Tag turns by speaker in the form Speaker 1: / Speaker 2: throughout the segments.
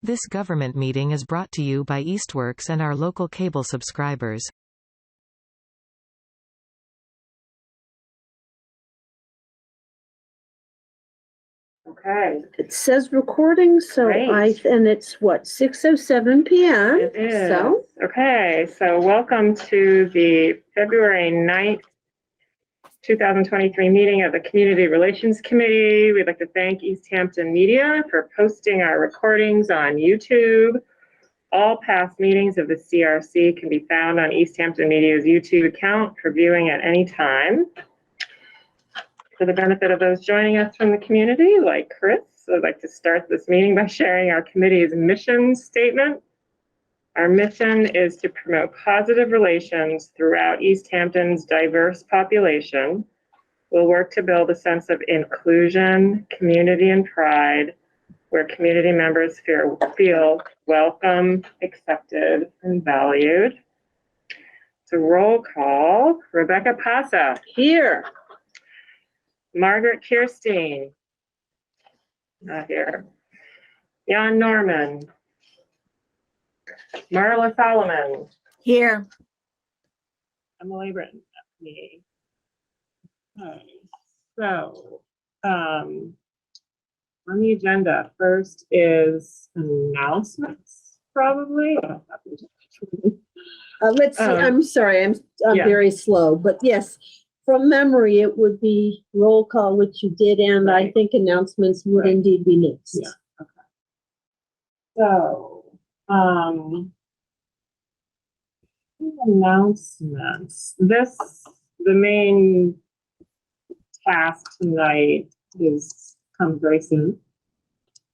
Speaker 1: This government meeting is brought to you by Eastworks and our local cable subscribers.
Speaker 2: Okay.
Speaker 3: It says recording, so
Speaker 2: Great.
Speaker 3: and it's what, 6:07 p.m.
Speaker 2: It is.
Speaker 3: So
Speaker 2: Okay, so welcome to the February 9th, 2023 meeting of the Community Relations Committee. We'd like to thank Easthampton Media for posting our recordings on YouTube. All past meetings of the CRC can be found on Easthampton Media's YouTube account for viewing at any time. For the benefit of those joining us from the community, like Chris, I'd like to start this meeting by sharing our committee's mission statement. Our mission is to promote positive relations throughout Easthampton's diverse population. We'll work to build a sense of inclusion, community, and pride, where community members feel welcome, accepted, and valued. So roll call. Rebecca Pasa.
Speaker 3: here.
Speaker 2: Margaret Kirstein. Not here. Jan Norman. Marla Solomon.
Speaker 4: Here.
Speaker 2: Emily Britton. Me. Okay. So, on the agenda, first is announcements, probably.
Speaker 3: Let's see. I'm sorry, I'm
Speaker 2: yeah.
Speaker 3: very slow, but yes, from memory, it would be roll call, which you did, and
Speaker 2: Right.
Speaker 3: I think announcements would
Speaker 2: Right.
Speaker 3: indeed be next.
Speaker 2: Yeah. Okay. So, announcements. The main task tonight comes very soon.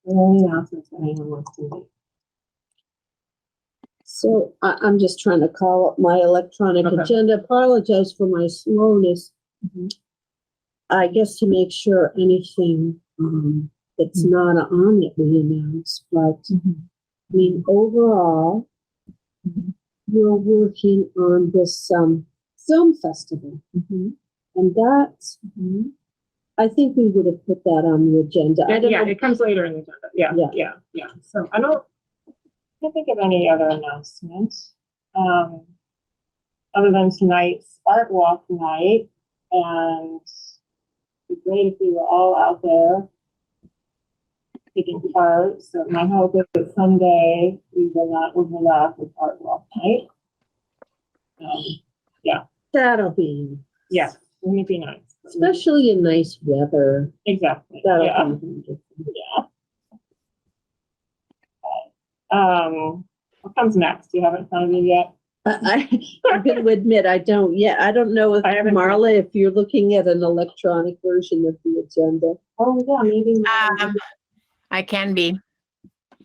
Speaker 2: Any announcements that anyone wants to make?
Speaker 3: So I'm just trying to call up my electronic agenda. Apologize for my slowness.
Speaker 2: Mm-hmm.
Speaker 3: I guess to make sure anything that's not on that we announce, but I mean, overall, we're working on this film festival, and that's, I think we would have put that on the agenda. I don't know.
Speaker 2: It comes later in the agenda. Yeah. So I can't think of any other announcements other than tonight's art walk night, and it'd be great if we were all out there taking part. So my hope is that someday we will not overlap with art walk night.
Speaker 3: That'll be,
Speaker 2: Wouldn't it be nice?
Speaker 3: especially in nice weather.
Speaker 2: Exactly.
Speaker 3: That'll
Speaker 2: Yeah.
Speaker 3: be wonderful.
Speaker 2: What comes next? Do you have it in front of you yet?
Speaker 3: I'm going to admit I don't yet. I don't know if Marla, if you're looking at an electronic version of the agenda.
Speaker 2: Oh yeah, maybe.
Speaker 4: I can be.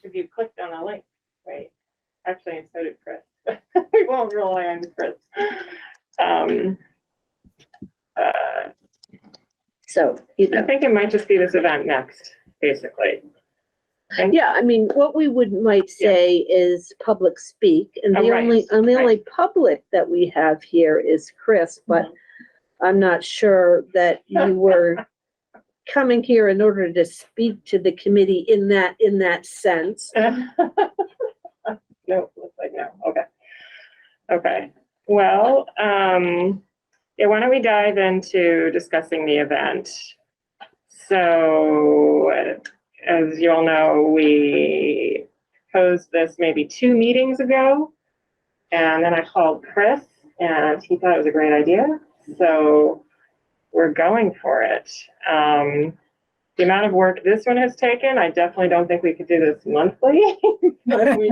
Speaker 2: If you clicked on a link, right? Actually, so did Chris. We won't rely on Chris.
Speaker 3: So,
Speaker 2: I think it might just be this event next, basically. And
Speaker 3: yeah, I mean, what we might say is public speak, and the only public that we have here is Chris, but I'm not sure that you were coming here in order to speak to the committee in that sense.
Speaker 2: No, looks like no. Okay. Well, why don't we dive into discussing the event? So, as you all know, we posed this maybe 2 meetings ago, and then I called Chris, and he thought it was a great idea. So we're going for it. The amount of work this one has taken, I definitely don't think we could do this monthly. But we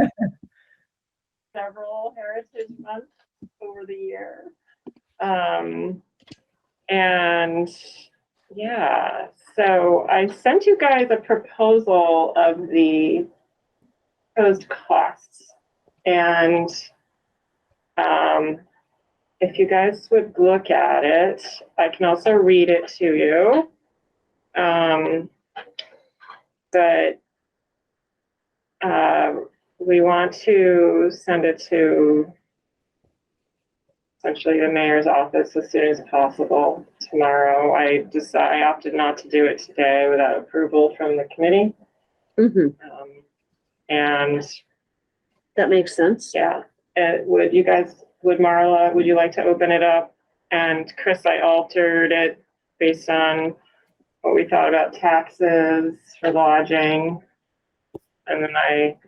Speaker 2: several heritage months over the year. And yeah, so I sent you guys a proposal of the proposed costs. And if you guys would look at it, I can also read it to you. But we want to send it to essentially the mayor's office as soon as possible tomorrow. I opted not to do it today without approval from the committee. And
Speaker 3: That makes sense.
Speaker 2: yeah, would Marla, would you like to open it up? And Chris, I altered it based on what we thought about taxes for lodging. And then I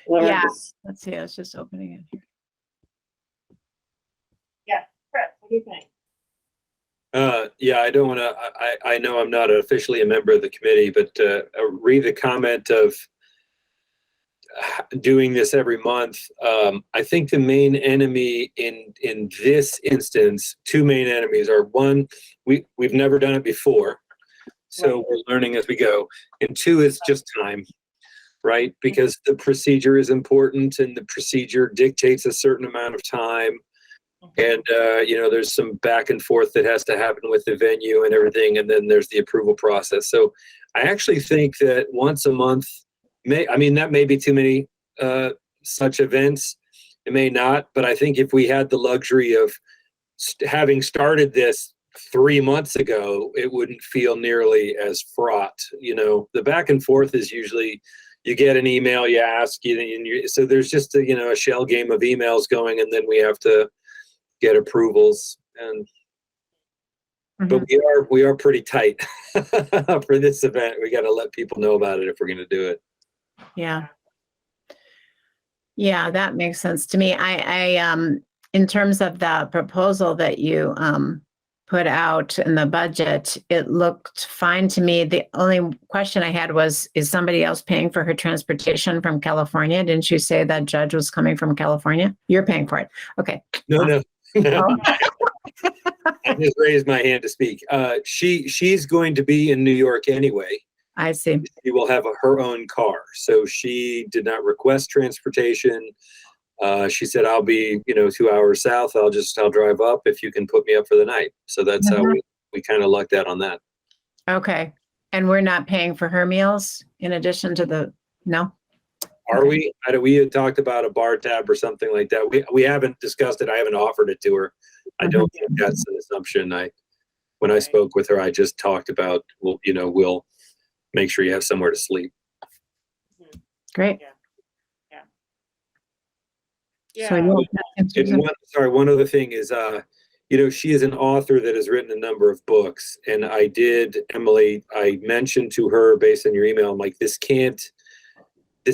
Speaker 2: lowered
Speaker 4: Yeah.
Speaker 2: this.
Speaker 4: Let's see. I was just opening it here.
Speaker 2: Yeah, Chris, what do you think?
Speaker 5: Yeah, I don't want to, I know I'm not officially a member of the committee, but read the comment of doing this every month. I think the main enemy in this instance, two main enemies are, one, we've never done it before, so
Speaker 2: Right.
Speaker 5: we're learning as we go. And two, is just time, right? Because the procedure is important and the procedure dictates a certain amount of time. And, there's some back and forth that has to happen with the venue and everything. And then there's the approval process. So I actually think that once a month that may be too many such events. It may not, but I think if we had the luxury of having started this 3 months ago, it wouldn't feel nearly as fraught. The back and forth is usually, you get an email, you ask, so there's just a shell game of emails going, and then we have to get approvals. And but we are pretty tight for this event. We got to let people know about it if we're going to do it.
Speaker 4: Yeah. Yeah, that makes sense to me. I in terms of the proposal that you put out in the budget, it looked fine to me. The only question I had was, is somebody else paying for her transportation from California? Didn't you say that judge was coming from California? You're paying for it. Okay.
Speaker 5: No.
Speaker 4: Oh.
Speaker 5: I just raised my hand to speak. She's going to be in New York anyway.
Speaker 4: I see.
Speaker 5: She will have her own car. So she did not request transportation. She said, I'll be, 2 hours south. I'll drive up if you can put me up for the night. So that's how we kind of lucked out on that.
Speaker 4: Okay. And we're not paying for her meals in addition to no?
Speaker 5: Are we? We had talked about a bar tab or something like that. We haven't discussed it. I haven't offered it to her. I don't think that's an assumption. When I spoke with her, I just talked about, we'll make sure you have somewhere to sleep.
Speaker 4: Great.
Speaker 2: Yeah.
Speaker 4: So
Speaker 5: one other thing is, she is an author that has written a number of books. And Emily, I mentioned to her based on your email, I'm like, this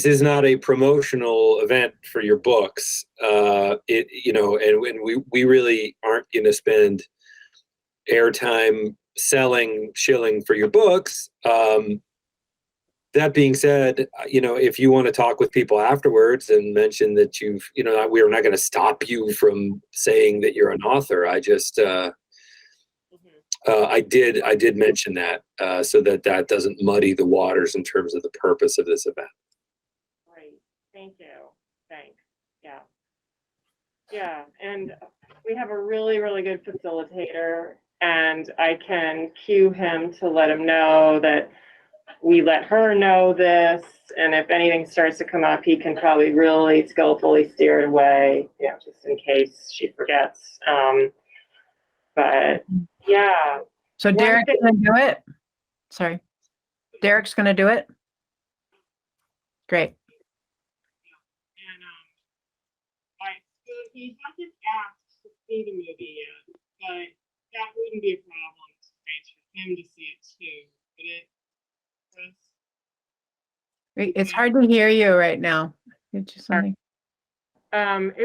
Speaker 5: is not a promotional event for your books. And when we really aren't going to spend airtime shilling for your books. That being said, if you want to talk with people afterwards and mention that we're not going to stop you from saying that you're an author. I just, I did mention that so that doesn't muddy the waters in terms of the purpose of this event.
Speaker 2: Great. Thank you. Thanks. Yeah. Yeah. And we have a really, really good facilitator, and I can cue him to let him know that we let her know this, and if anything starts to come up, he can probably really skillfully steer it away, just in case she forgets. But yeah.
Speaker 4: So Derek's going to do it? Sorry. Derek's going to do it? Great.
Speaker 2: And so he hasn't asked to see the movie yet, but that wouldn't be a problem for him to see it too, would it?
Speaker 4: It's hard to hear you right now.
Speaker 2: It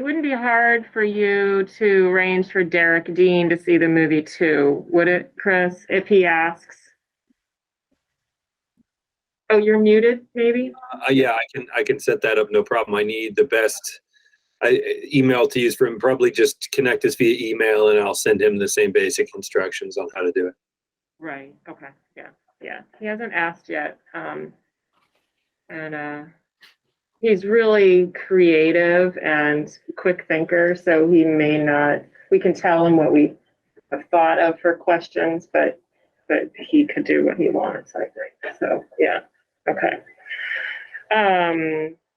Speaker 2: wouldn't be hard for you to arrange for Derek Dean to see the movie too, would it, Chris, if he asks? Oh, you're muted, maybe?
Speaker 5: Yeah, I can set that up, no problem. I need the best email to use for him. Probably just connect us via email, and I'll send him the same basic instructions on how to do it.
Speaker 2: Right. Okay. Yeah. He hasn't asked yet. He's really creative and quick thinker, so he may not. We can tell him what we have thought of for questions, but he could do what he wants, I think. So yeah. Okay.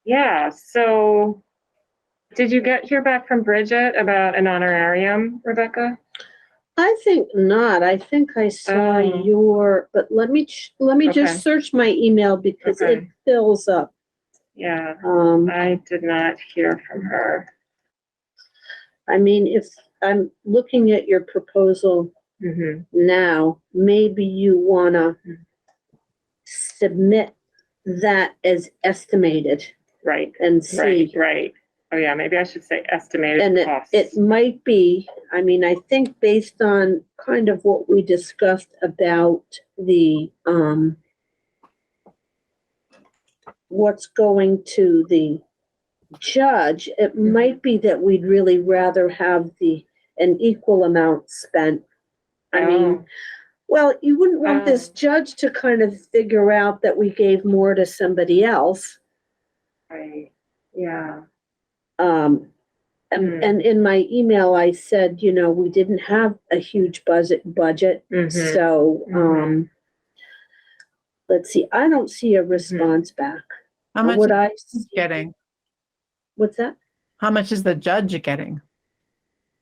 Speaker 2: Yeah. So, did you hear back from Bridget about an honorarium, Rebecca?
Speaker 3: I think not. I think I saw but let me
Speaker 2: Okay.
Speaker 3: just search my email because it fills up
Speaker 2: Yeah,
Speaker 3: Um,
Speaker 2: I did not hear from her.
Speaker 3: I mean, if I'm looking at your proposal
Speaker 2: Mm-hmm.
Speaker 3: now, maybe you wanna submit that as estimated
Speaker 2: Right,
Speaker 3: and
Speaker 2: right,
Speaker 3: see.
Speaker 2: right. Oh, yeah, maybe I should say estimated
Speaker 3: And
Speaker 2: costs.
Speaker 3: it might be, I mean, I think based on kind of what we discussed about the, what's going to the judge, it might be that we'd really rather have an equal amount spent. I mean, well, you wouldn't want this judge to kind of figure out that we gave more to somebody else.
Speaker 2: Right, yeah.
Speaker 3: And in my email, I said, you know, we didn't have a huge budget.
Speaker 2: Mhm.
Speaker 3: So,
Speaker 2: Mhm.
Speaker 3: let's see, I don't see a response back.
Speaker 4: How much
Speaker 3: What
Speaker 4: is
Speaker 3: I
Speaker 4: he
Speaker 3: see-
Speaker 4: getting?
Speaker 3: What's that?
Speaker 4: How much is the judge getting?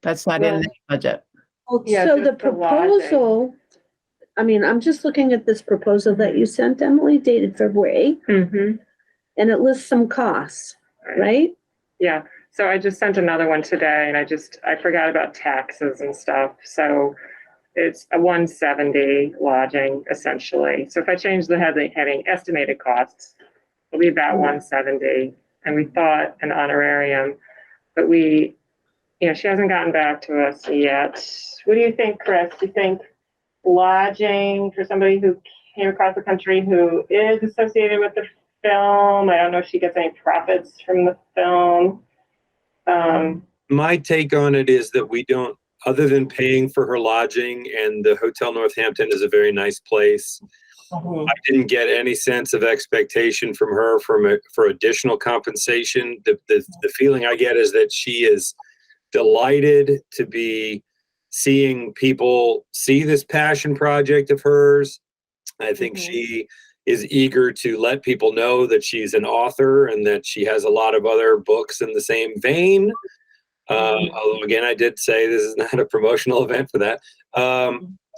Speaker 4: That's not in
Speaker 3: Well,
Speaker 4: the budget.
Speaker 2: Yeah,
Speaker 3: So
Speaker 2: just
Speaker 3: the
Speaker 2: the lodging.
Speaker 3: proposal, I mean, I'm just looking at this proposal that you sent, Emily, dated February 8th,
Speaker 2: Mm-hmm.
Speaker 3: and it lists some costs, right?
Speaker 2: Yeah, so I just sent another one today and I forgot about taxes and stuff. So it's a 170 lodging essentially. So if I change the heading estimated costs, it'll be about 170. And we thought an honorarium, but she hasn't gotten back to us yet. What do you think, Chris? Do you think lodging for somebody who came across the country who is associated with the film? I don't know if she gets any profits from the film.
Speaker 5: My take on it is that we don't, other than paying for her lodging, and the Hotel Northampton is a very nice place. I didn't get any sense of expectation from her for additional compensation. The feeling I get is that she is delighted to be seeing people see this passion project of hers. I think she is eager to let people know that she's an author and that she has a lot of other books in the same vein. Although again, I did say this is not a promotional event for that.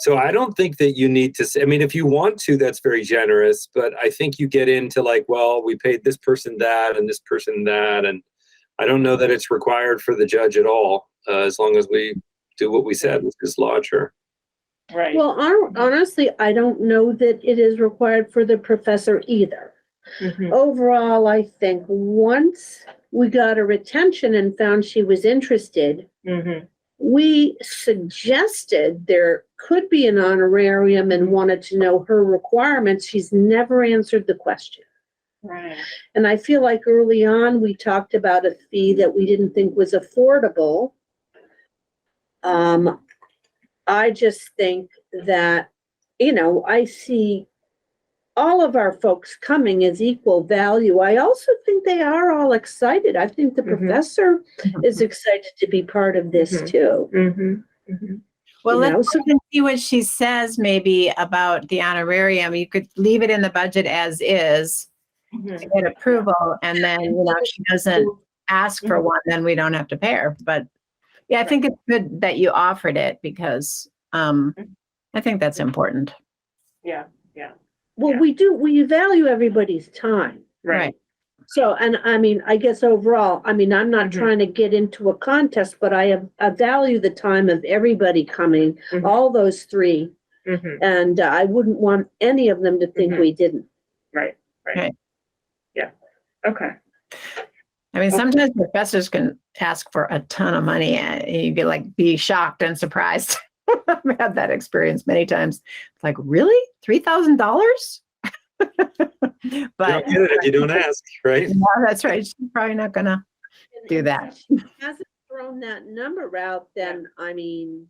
Speaker 5: So I don't think that you need to say, I mean, if you want to, that's very generous, but I think you get into like, well, we paid this person that and this person that, and I don't know that it's required for the judge at all, as long as we do what we said, which is lodge her.
Speaker 2: Right.
Speaker 3: Well, honestly, I don't know that it is required for the professor either. Overall, I think once we got her attention and found she was interested, we suggested there could be an honorarium and wanted to know her requirements. She's never answered the question.
Speaker 2: Right.
Speaker 3: And I feel like early on, we talked about a fee that we didn't think was affordable. I just think that, I see all of our folks coming as equal value. I also think they are all excited. I think the professor is excited to be part of this too.
Speaker 4: Well,
Speaker 3: You know,
Speaker 4: let's
Speaker 3: so-
Speaker 4: see what she says maybe about the honorarium. You could leave it in the budget as is to get approval, and then, if she doesn't ask for one, then we don't have to pay her. But yeah, I think it's good that you offered it because I think that's important.
Speaker 2: Yeah.
Speaker 3: Well, we value everybody's time.
Speaker 2: Right.
Speaker 3: So, and I mean, I guess overall, I mean, I'm not trying to get into a contest, but I value the time of everybody coming, all those three. And I wouldn't want any of them to think we didn't.
Speaker 2: Right. Yeah. Okay.
Speaker 4: I mean, sometimes professors can ask for a ton of money and you could be shocked and surprised. I've had that experience many times. It's like, really? $3,000? But
Speaker 5: You don't get it if you don't ask, right?
Speaker 4: No, that's right. She's probably not gonna do that.
Speaker 3: If she hasn't thrown that number out, then I mean,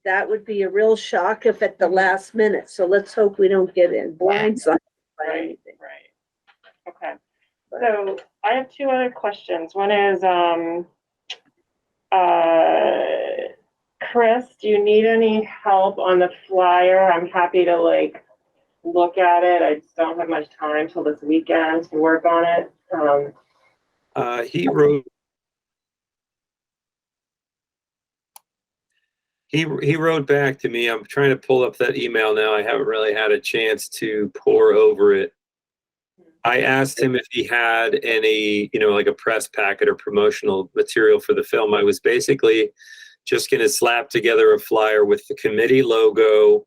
Speaker 3: that would be a real shock if at the last minute. So let's hope we don't get in blindsided by anything.
Speaker 2: Right. Okay. So I have two other questions. One is, Chris, do you need any help on the flyer? I'm happy to look at it. I just don't have much time till this weekend to work on it.
Speaker 5: He wrote back to me. I'm trying to pull up that email now. I haven't really had a chance to pore over it. I asked him if he had any, like a press packet or promotional material for the film. I was basically just going to slap together a flyer with the committee logo,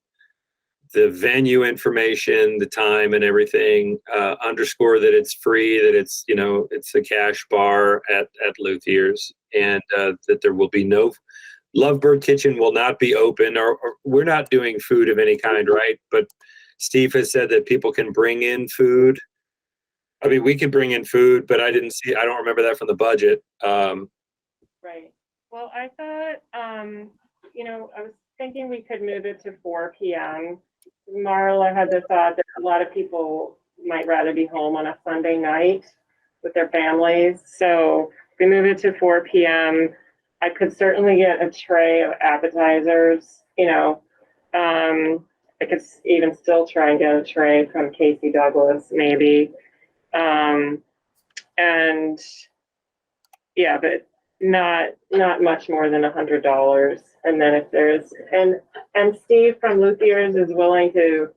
Speaker 5: the venue information, the time and everything, underscore that it's free, that it's, it's a cash bar at Luthier's, and that there will be no, Lovebird Kitchen will not be open, or we're not doing food of any kind, right? But Steve has said that people can bring in food. I mean, we could bring in food, but I don't remember that from the budget.
Speaker 2: Right. Well, I thought, I was thinking we could move it to 4 p.m. Marla had the thought that a lot of people might rather be home on a Sunday night with their families. So if we move it to 4 p.m., I could certainly get a tray of appetizers, I could even still try and get a tray from Casey Douglas, maybe. And yeah, but not much more than $100. And then if there's, and Steve from Luthier's is willing to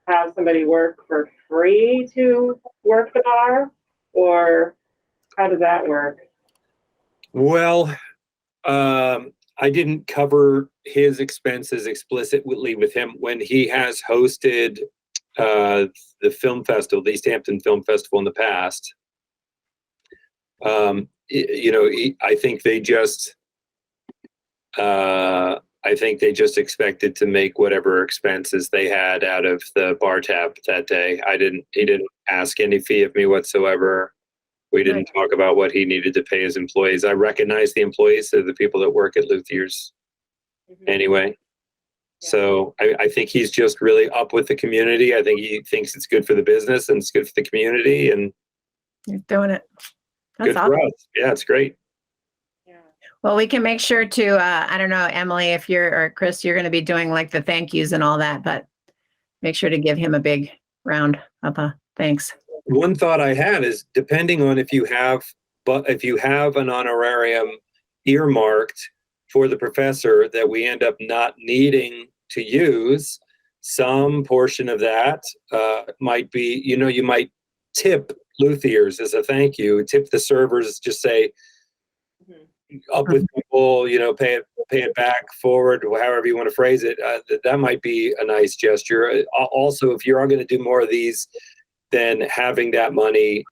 Speaker 2: have somebody work for free to work the bar, or how does that work?
Speaker 5: Well, I didn't cover his expenses explicitly with him when he has hosted the film festival, the Easthampton Film Festival in the past. I think they just expected to make whatever expenses they had out of the bar tab that day. He didn't ask any fee of me whatsoever. We didn't talk about what he needed to pay his employees. I recognize the employees, they're the people that work at Luthier's anyway. Yeah. So I think he's just really up with the community. I think he thinks it's good for the business and it's good for the community, and
Speaker 4: You're doing it. That's
Speaker 5: good
Speaker 4: awesome.
Speaker 5: for us. Yeah, it's great.
Speaker 2: Yeah.
Speaker 4: Well, we can make sure to, I don't know, Emily, if or Chris, you're going to be doing like the thank yous and all that, but make sure to give him a big round of thanks.
Speaker 5: One thought I had is, depending on if you have an honorarium earmarked for the professor that we end up not needing to use, some portion of that might be, you might tip Luthier's as a thank you, tip the servers, just say, up with people, pay it back forward, however you want to phrase it. That might be a nice gesture. Also, if you are going to do more of these, then having that money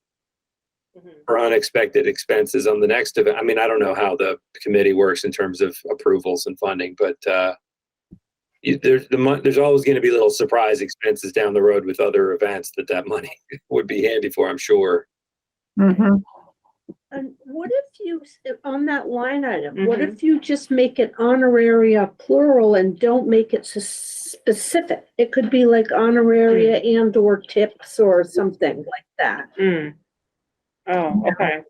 Speaker 5: for unexpected expenses on the next event. I mean, I don't know how the committee works in terms of approvals and funding, but there's always going to be little surprise expenses down the road with other events that money would be handy for, I'm sure.
Speaker 4: Mm-hmm.
Speaker 3: And what if you, on that line item, what if you just make it honoraria plural and don't make it specific? It could be like honoraria and or tips or something like that.
Speaker 2: Oh, okay.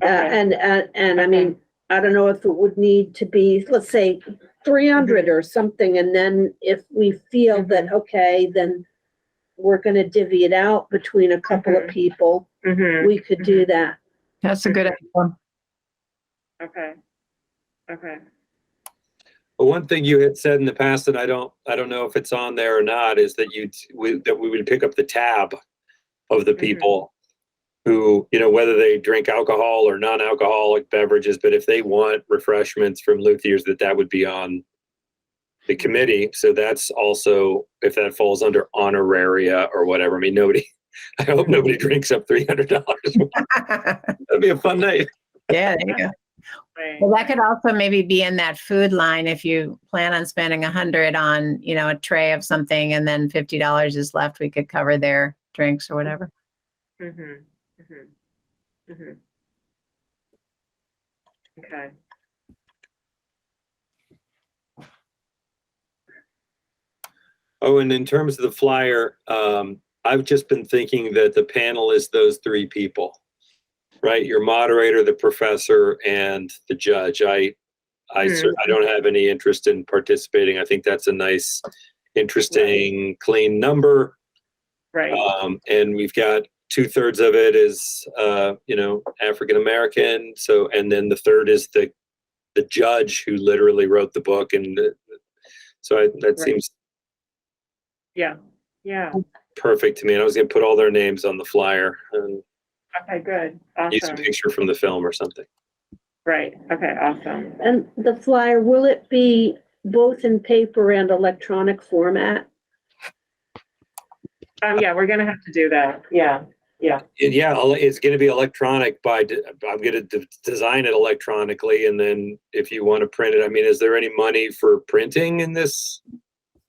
Speaker 3: And I mean, I don't know if it would need to be, let's say 300 or something. And then if we feel that, okay, then we're going to divvy it out between a couple of people, we could do that.
Speaker 4: That's a good idea.
Speaker 2: Okay.
Speaker 5: But one thing you had said in the past, and I don't know if it's on there or not, is that we would pick up the tab of the people who, whether they drink alcohol or non-alcoholic beverages, but if they want refreshments from Luthier's, that would be on the committee. So that's also, if that falls under honoraria or whatever. I mean, I hope nobody drinks up $300. That'd be a fun night.
Speaker 4: Yeah, there you go.
Speaker 2: Right.
Speaker 4: Well, that could also maybe be in that food line if you plan on spending $100 on, a tray of something, and then $50 is left. We could cover their drinks or whatever.
Speaker 2: Okay.
Speaker 5: Oh, and in terms of the flyer, I've just been thinking that the panel is those three people, right? Your moderator, the professor, and the judge. I don't have any interest in participating. I think that's a nice, interesting, clean number.
Speaker 2: Right.
Speaker 5: And we've got 2/3 of it is, African American. So, and then the third is the judge who literally wrote the book, and that seems.
Speaker 2: Yeah.
Speaker 5: perfect to me. And I was going to put all their names on the flyer and
Speaker 2: Okay, good.
Speaker 5: use a
Speaker 2: Awesome.
Speaker 5: picture from the film or something.
Speaker 2: Right. Okay, awesome.
Speaker 3: And the flyer, will it be both in paper and electronic format?
Speaker 2: Yeah, we're gonna have to do that. Yeah.
Speaker 5: Yeah, it's going to be electronic I'm going to design it electronically. And then if you want to print it, I mean, is there any money for printing in this?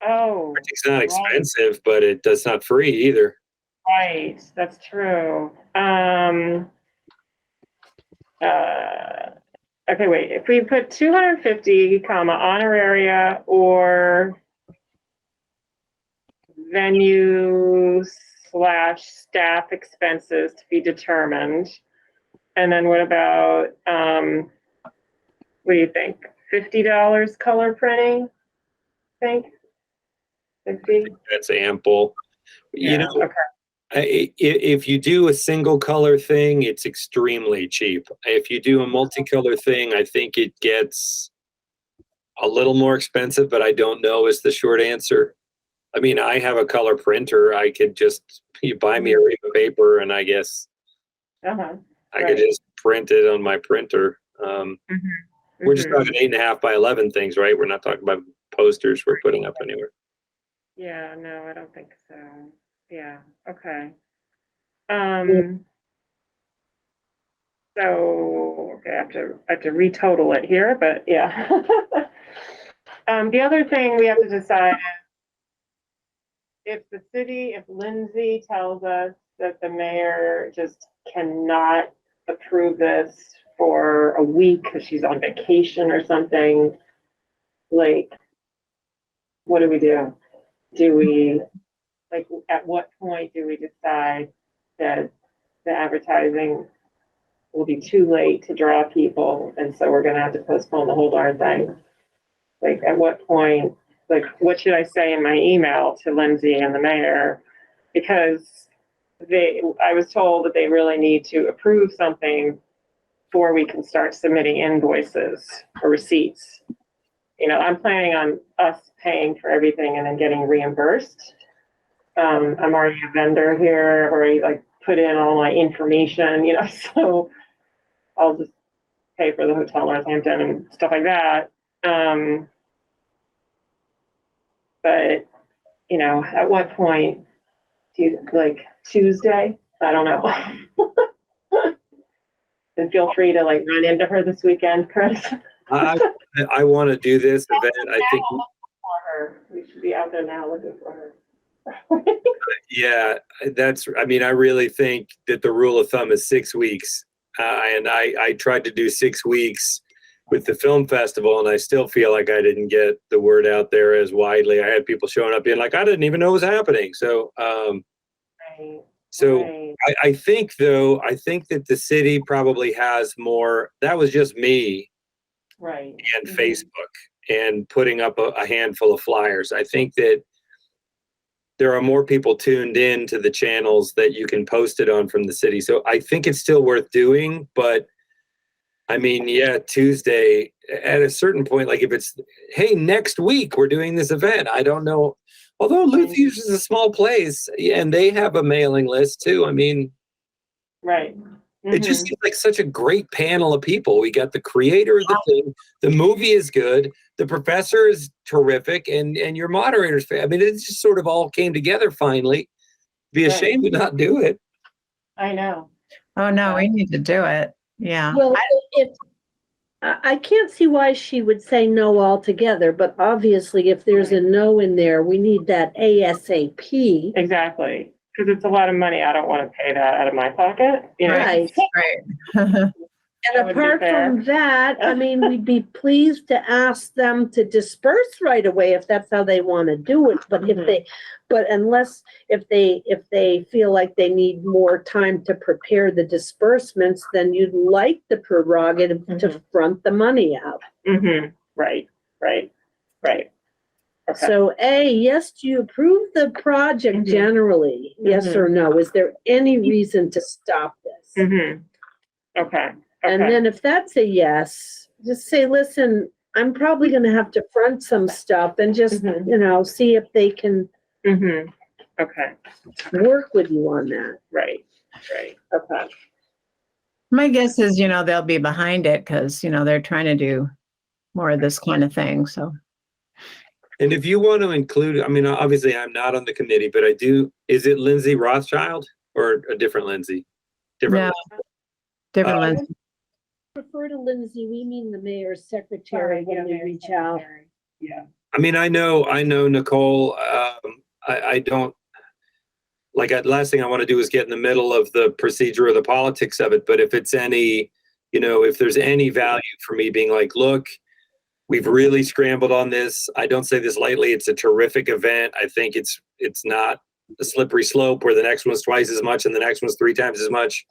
Speaker 2: Oh,
Speaker 5: It's not expensive, but it's not free either.
Speaker 2: right. That's true. Okay, wait. If we put 250, honoraria or venue/staff expenses to be determined. And then what about, what do you think? $50 color printing? Think? 50?
Speaker 5: That's ample.
Speaker 2: Yeah, okay.
Speaker 5: If you do a single color thing, it's extremely cheap. If you do a multicolor thing, I think it gets a little more expensive, but I don't know is the short answer. I mean, I have a color printer. I could you buy me a ream of paper and I guess I could just print it on my printer. We're just talking 8.5 by 11 things, right? We're not talking about posters we're putting up anywhere.
Speaker 2: Yeah, no, I don't think so. Yeah, okay. So, okay, I have to retotal it here, but yeah. The other thing we have to decide is if Lindsay tells us that the mayor just cannot approve this for a week because she's on vacation or something, like, what do we do? At what point do we decide that the advertising will be too late to draw people, and so we're gonna have to postpone the whole darn thing? Like, at what point, like, what should I say in my email to Lindsay and the mayor? Because I was told that they really need to approve something before we can start submitting invoices or receipts. I'm planning on us paying for everything and then getting reimbursed. I'm already a vendor here, already put in all my information, so I'll just pay for the hotel in Easthampton and stuff like that. But, at what point do you, Tuesday? I don't know. And feel free to run into her this weekend, Chris.
Speaker 5: I want to do this event. I think
Speaker 2: we should be out there now looking for her.
Speaker 5: Yeah, I really think that the rule of thumb is 6 weeks. And I tried to do 6 weeks with the film festival, and I still feel like I didn't get the word out there as widely. I had people showing up being like, I didn't even know it was happening. So, I think that the city probably has more. That was just me.
Speaker 2: Right.
Speaker 5: And Facebook and putting up a handful of flyers. I think that there are more people tuned in to the channels that you can post it on from the city. So I think it's still worth doing, but I mean, yeah, Tuesday at a certain point, if it's, hey, next week we're doing this event. I don't know. Although Luthe's is a small place and they have a mailing list too. I mean,
Speaker 2: right.
Speaker 5: It just seems like such a great panel of people. We got the creator of the thing. The movie is good. The professor is terrific. And your moderator's I mean, it just sort of all came together finally. Be a shame to not do it.
Speaker 2: I know.
Speaker 4: Oh, no, we need to do it. Yeah.
Speaker 3: Well, I can't see why she would say no altogether, but obviously if there's a no in there, we need that ASAP.
Speaker 2: Exactly. Because it's a lot of money. I don't want to pay that out of my pocket.
Speaker 3: Right.
Speaker 4: Right.
Speaker 3: And apart from that, I mean, we'd be pleased to ask them to disperse right away if that's how they want to do it. But if they feel like they need more time to prepare the disbursements, then you'd like the prerogative to front the money out.
Speaker 2: Right. Okay.
Speaker 3: So yes, do you approve the project generally? Yes or no? Is there any reason to stop this?
Speaker 2: Okay.
Speaker 3: And then if that's a yes, just say, listen, I'm probably going to have to front some stuff and just, see if they can
Speaker 2: Okay,
Speaker 3: work with you on that.
Speaker 2: right, okay.
Speaker 4: My guess is, they'll be behind it because, they're trying to do more of this kind of thing. So,
Speaker 5: And if you want to include, I mean, obviously I'm not on the committee, but I do, is it Lindsay Rothschild or a different Lindsay?
Speaker 4: no, different
Speaker 5: Uh,
Speaker 4: ones.
Speaker 3: Refer to Lindsay, we mean the mayor's secretary when we reach out.
Speaker 2: Yeah.
Speaker 5: I mean, I know Nicole, I don't, last thing I want to do is get in the middle of the procedure or the politics of it. But if it's any, if there's any value for me being like, look, we've really scrambled on this. I don't say this lightly. It's a terrific event. I think it's not a slippery slope where the next one's twice as much and the next one's 3 times as much.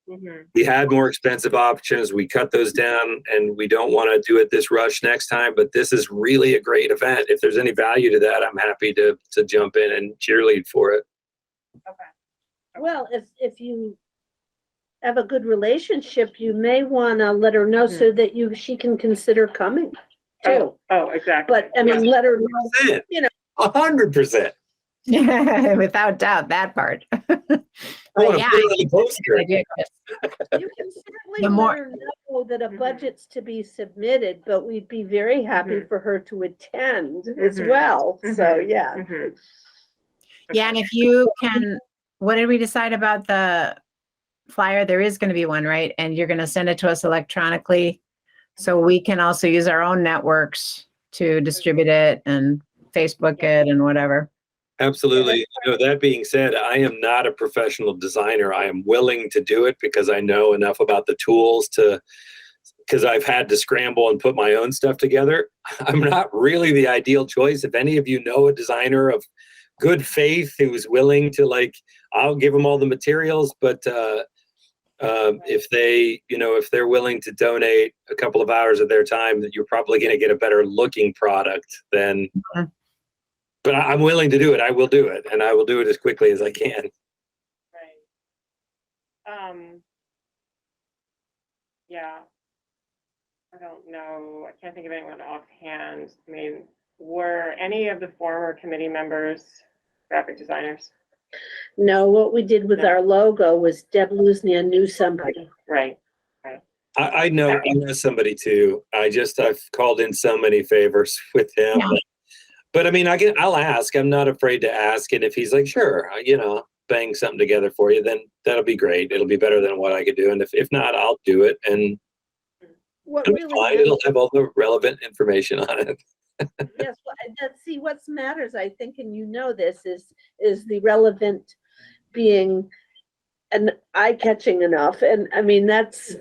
Speaker 2: Mm-hmm.
Speaker 5: We had more expensive options. We cut those down, and we don't want to do it this rush next time. But this is really a great event. If there's any value to that, I'm happy to jump in and cheerlead for it.
Speaker 2: Okay.
Speaker 3: Well, if you have a good relationship, you may want to let her know so that she can consider coming too.
Speaker 2: Oh, exactly.
Speaker 3: But I mean, let her know,
Speaker 5: 100%.
Speaker 4: Without doubt, that part.
Speaker 5: I want to
Speaker 4: yeah,
Speaker 5: put it on the poster.
Speaker 3: you can certainly
Speaker 4: The more-
Speaker 3: let her know that a budget's to be submitted, but we'd be very happy for her to attend as well. So, yeah.
Speaker 2: Mhm.
Speaker 4: Yeah, and if you can, what did we decide about the flyer? There is going to be one, right? And you're going to send it to us electronically, so we can also use our own networks to distribute it and Facebook it and whatever.
Speaker 5: Absolutely. That being said, I am not a professional designer. I am willing to do it because I know enough about the tools because I've had to scramble and put my own stuff together. I'm not really the ideal choice. If any of you know a designer of good faith who's willing to, I'll give them all the materials, but if they're willing to donate a couple of hours of their time, that you're probably going to get a better looking product than.
Speaker 4: Mhm.
Speaker 5: But I'm willing to do it. I will do it, and I will do it as quickly as I can.
Speaker 2: Right. Yeah. I don't know. I can't think of anyone offhand. I mean, were any of the former committee members graphic designers?
Speaker 3: No, what we did with
Speaker 2: No.
Speaker 3: our logo was Deb Luznia knew somebody.
Speaker 2: Right.
Speaker 5: I know somebody too. I've called in so many favors with him.
Speaker 4: Yeah.
Speaker 5: But I mean, I'll ask. I'm not afraid to ask. And if he's like, sure, bang something together for you, then that'll be great. It'll be better than what I could do. And if not, I'll do it. And
Speaker 3: What
Speaker 5: it'll be
Speaker 3: really
Speaker 5: fine.
Speaker 3: matters,
Speaker 5: It'll have all the relevant information on it.
Speaker 3: yes, see, what matters, I think, and this is the relevant being and eye-catching enough. And I mean, that's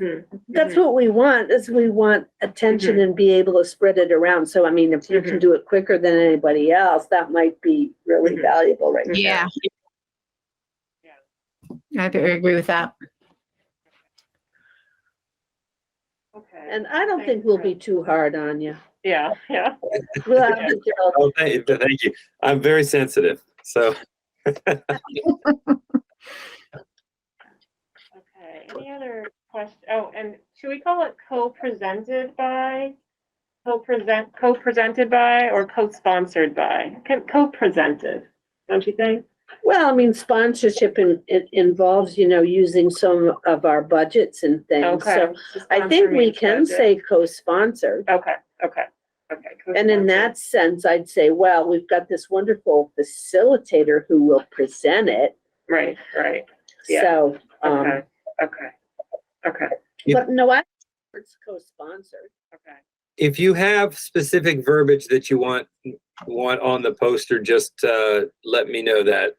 Speaker 3: what we want, is we want attention and be able to spread it around. So I mean, if you can do it quicker than anybody else, that might be really valuable right
Speaker 4: Yeah.
Speaker 2: Yeah.
Speaker 4: I agree with that.
Speaker 2: Okay.
Speaker 3: And I don't think we'll be too hard on you.
Speaker 2: Yeah.
Speaker 3: We'll have to tell-
Speaker 5: Oh, thank you. I'm very sensitive. So
Speaker 2: Okay. Any other questions? Oh, and should we call it co-presented by, or co-sponsored by? Co-presented, don't you think?
Speaker 3: Well, I mean, sponsorship it involves, using some of our budgets and things.
Speaker 2: Okay.
Speaker 3: So I think we can say co-sponsored.
Speaker 2: Okay.
Speaker 3: And in that sense, I'd say, well, we've got this wonderful facilitator who will present it.
Speaker 2: Right. Yeah.
Speaker 3: So,
Speaker 2: Okay.
Speaker 3: but no, it's co-sponsored.
Speaker 2: Okay.
Speaker 5: if you have specific verbiage that you want on the poster, just let me know that.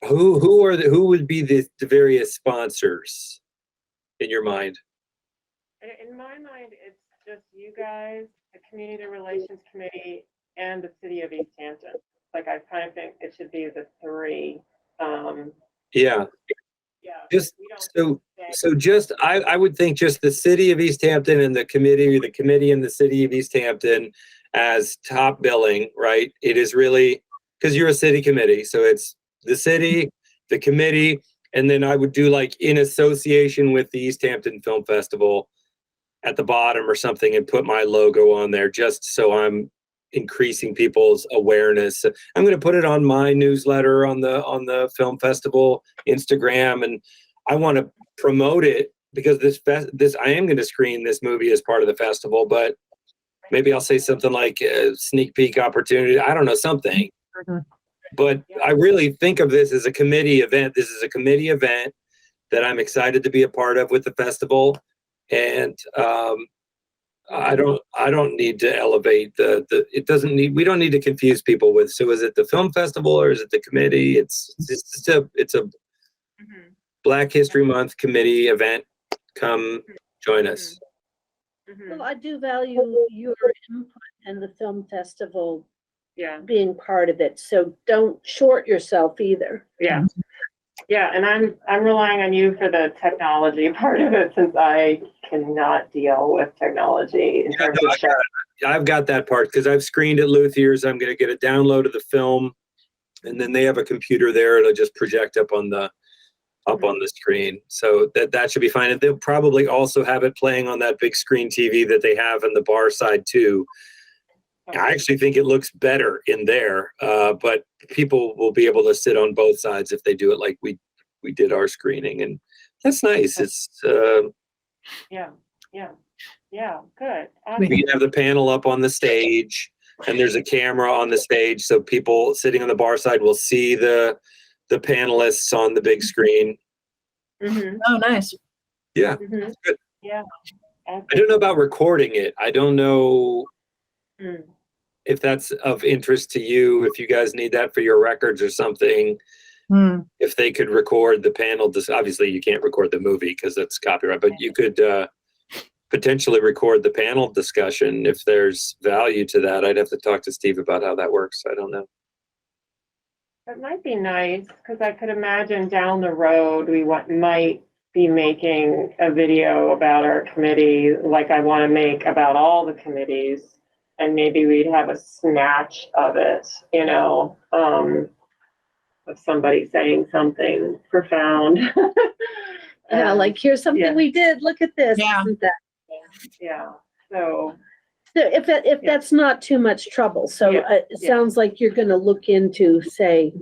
Speaker 5: Who would be the various sponsors in your mind?
Speaker 2: In my mind, it's just you guys, the Community Relations Committee, and the City of Easthampton. Like, I kind of think it should be the three.
Speaker 5: Yeah. Just I would think just the City of Easthampton and the committee and the City of Easthampton as top billing, right? It is really, because you're a city committee, so it's the city, the committee, and then I would do like in association with the Easthampton Film Festival at the bottom or something and put my logo on there just so I'm increasing people's awareness. I'm going to put it on my newsletter on the film festival Instagram, and I want to promote it because this I am going to screen this movie as part of the festival, but maybe I'll say something like a sneak peek opportunity. I don't know, something. But I really think of this as a committee event. This is a committee event that I'm excited to be a part of with the festival, and I don't need to elevate we don't need to confuse people with, so is it the film festival or is it the committee? It's a Black History Month committee event. Come join us.
Speaker 3: Well, I do value your input and the film festival
Speaker 2: Yeah.
Speaker 3: being part of it. So don't short yourself either.
Speaker 2: Yeah. Yeah, and I'm relying on you for the technology part of it, since I cannot deal with technology in terms of show.
Speaker 5: I've got that part because I've screened at Luthier's. I'm going to get a download of the film, and then they have a computer there. It'll just project up on the screen, so that should be fine. And they'll probably also have it playing on that big screen TV that they have in the bar side too. I actually think it looks better in there, but people will be able to sit on both sides if they do it like we did our screening, and that's nice. It's
Speaker 2: Yeah, good.
Speaker 5: we can have the panel up on the stage, and there's a camera on the stage, so people sitting on the bar side will see the panelists on the big screen.
Speaker 4: Oh, nice.
Speaker 5: Yeah, good.
Speaker 2: Yeah.
Speaker 5: I don't know about recording it. I don't know if that's of interest to you, if you guys need that for your records or something. If they could record the panel, obviously you can't record the movie because that's copyright, but you could potentially record the panel discussion if there's value to that. I'd have to talk to Steve about how that works. I don't know.
Speaker 2: It might be nice, because I could imagine down the road we might be making a video about our committee, like I want to make about all the committees, and maybe we'd have a snatch of it, of somebody saying something profound.
Speaker 3: Yeah, like here's something we did. Look at this.
Speaker 4: Yeah.
Speaker 3: Isn't that?
Speaker 2: Yeah. So
Speaker 3: if that's not too much trouble. So it sounds like you're going to look into, say,